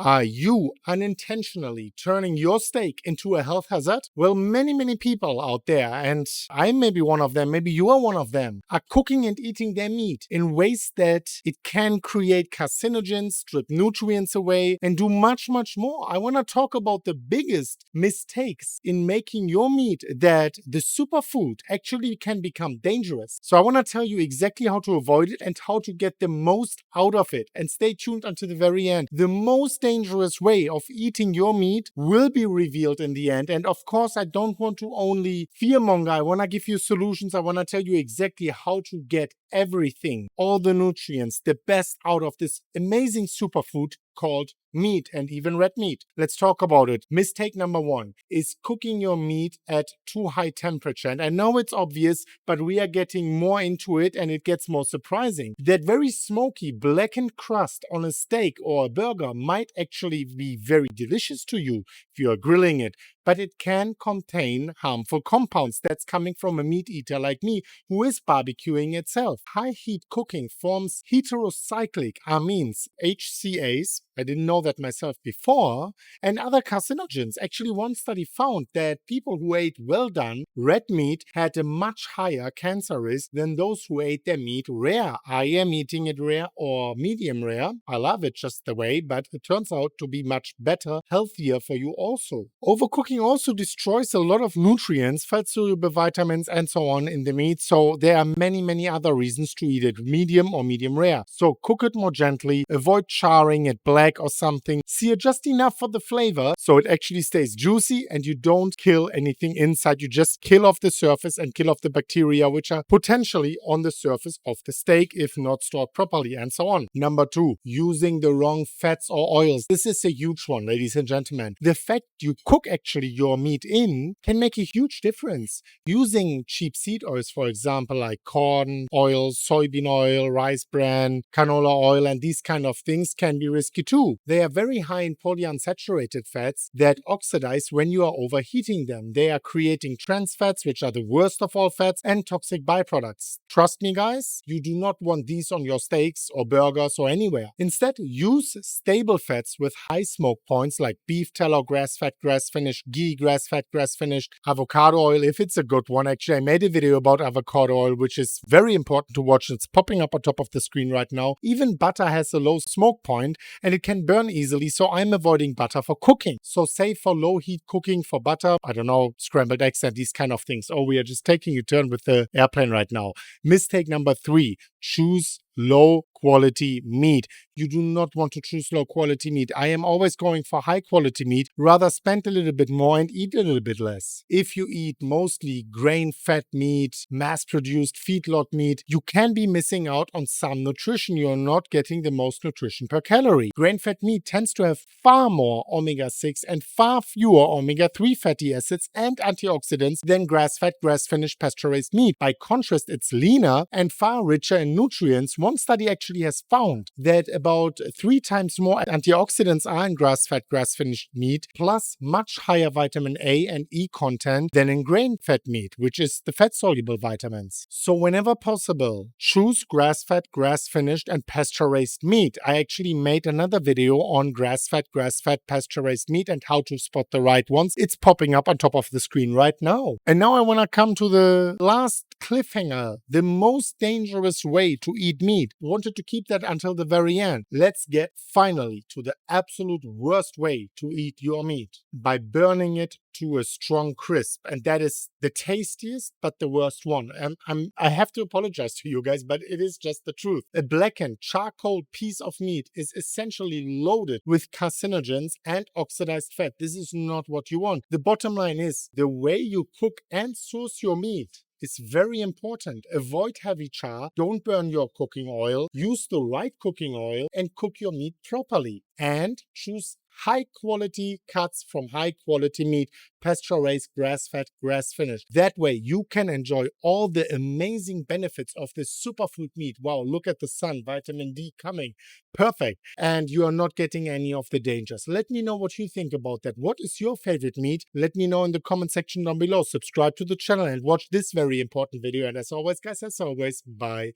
Are you unintentionally turning your steak into a health hazard? Well, many people out there, and I may be one of them, maybe you are one of them, are cooking and eating their meat in ways that it can create carcinogens, strip nutrients away, and do much more. I want to talk about the biggest mistakes in making your meat that the superfood actually can become dangerous. So I want to tell you exactly how to avoid it and how to get the most out of it. And stay tuned until the very end. The most dangerous way of eating your meat will be revealed in the end. And of course, I don't want to only fearmonger. I want to give you solutions. I want to tell you exactly how to get everything, all the nutrients, the best out of this amazing superfood called meat, and even red meat. Let's talk about it. Mistake number one is cooking your meat at too high temperature. And I know it's obvious, but we are getting more into it and it gets more surprising. That very smoky blackened crust on a steak or a burger might actually be very delicious to you if you are grilling it, but it can contain harmful compounds. That's coming from a meat eater like me who is barbecuing itself. High heat cooking forms heterocyclic amines, HCAs, I didn't know that myself before, and other carcinogens. Actually, one study found that people who ate well done red meat had a much higher cancer risk than those who ate their meat rare. I am eating it rare or medium rare. I love it just the way, but it turns out to be much better, healthier for you also. Overcooking also destroys a lot of nutrients, fat soluble vitamins, and so on in the meat. So there are many other reasons to eat it medium or medium rare. So cook it more gently, avoid charring it black or something. Sear just enough for the flavor so it actually stays juicy and you don't kill anything inside. You just kill off the surface and kill off the bacteria which are potentially on the surface of the steak if not stored properly, and so on. Number two, using the wrong fats or oils. This is a huge one, ladies and gentlemen. The fat you cook actually your meat in can make a huge difference. Using cheap seed oils, for example, like corn oil, soybean oil, rice bran, canola oil, and these kind of things can be risky too. They are very high in polyunsaturated fats that oxidize when you are overheating them. They are creating trans fats, which are the worst of all fats, and toxic byproducts. Trust me, guys, you do not want these on your steaks or burgers or anywhere. Instead, use stable fats with high smoke points like beef tallow, grass fat, grass finished, ghee, grass fat, grass finished, avocado oil if it's a good one. Actually, I made a video about avocado oil, which is very important to watch. It's popping up on top of the screen right now. Even butter has a low smoke point and it can burn easily, so I'm avoiding butter for cooking. So save for low heat cooking for butter, I don't know, scrambled eggs and these kind of things. Oh, we are just taking a turn with the airplane right now. Mistake number three, choose low quality meat. You do not want to choose low quality meat. I am always going for high quality meat. Rather spend a little bit more and eat a little bit less. If you eat mostly grain fed meat, mass produced feedlot meat, you can be missing out on some nutrition. You're not getting the most nutrition per calorie. Grain fed meat tends to have far more omega-6 and far fewer omega-3 fatty acids and antioxidants than grass fed, grass finished, pasture raised meat. By contrast, it's leaner and far richer in nutrients. One study actually has found that about 3 times more antioxidants are in grass-fed, grass-finished meat, plus much higher vitamin A and E content than in grain-fed meat, which is the fat-soluble vitamins. So whenever possible, choose grass-fed, grass-finished, and pasture-raised meat. I actually made another video on grass-fed, pasture-raised meat and how to spot the right ones. It's popping up on top of the screen right now. And now I want to come to the last cliffhanger, the most dangerous way to eat meat. Wanted to keep that until the very end. Let's get finally to the absolute worst way to eat your meat, by burning it to a strong crisp. And that is the tastiest but the worst one. And I have to apologize to you guys, but it is just the truth. A blackened charcoal piece of meat is essentially loaded with carcinogens and oxidized fat. This is not what you want. The bottom line is the way you cook and source your meat is very important. Avoid heavy char, don't burn your cooking oil, use the right cooking oil, and cook your meat properly. And choose high quality cuts from high quality meat, pasture raised, grass fed, grass finished. That way you can enjoy all the amazing benefits of this superfood meat. Wow, look at the sun, vitamin D coming. Perfect. And you are not getting any of the dangers. Let me know what you think about that. What is your favorite meat? Let me know in the comment section down below. Subscribe to the channel and watch this very important video. And as always, guys, bye.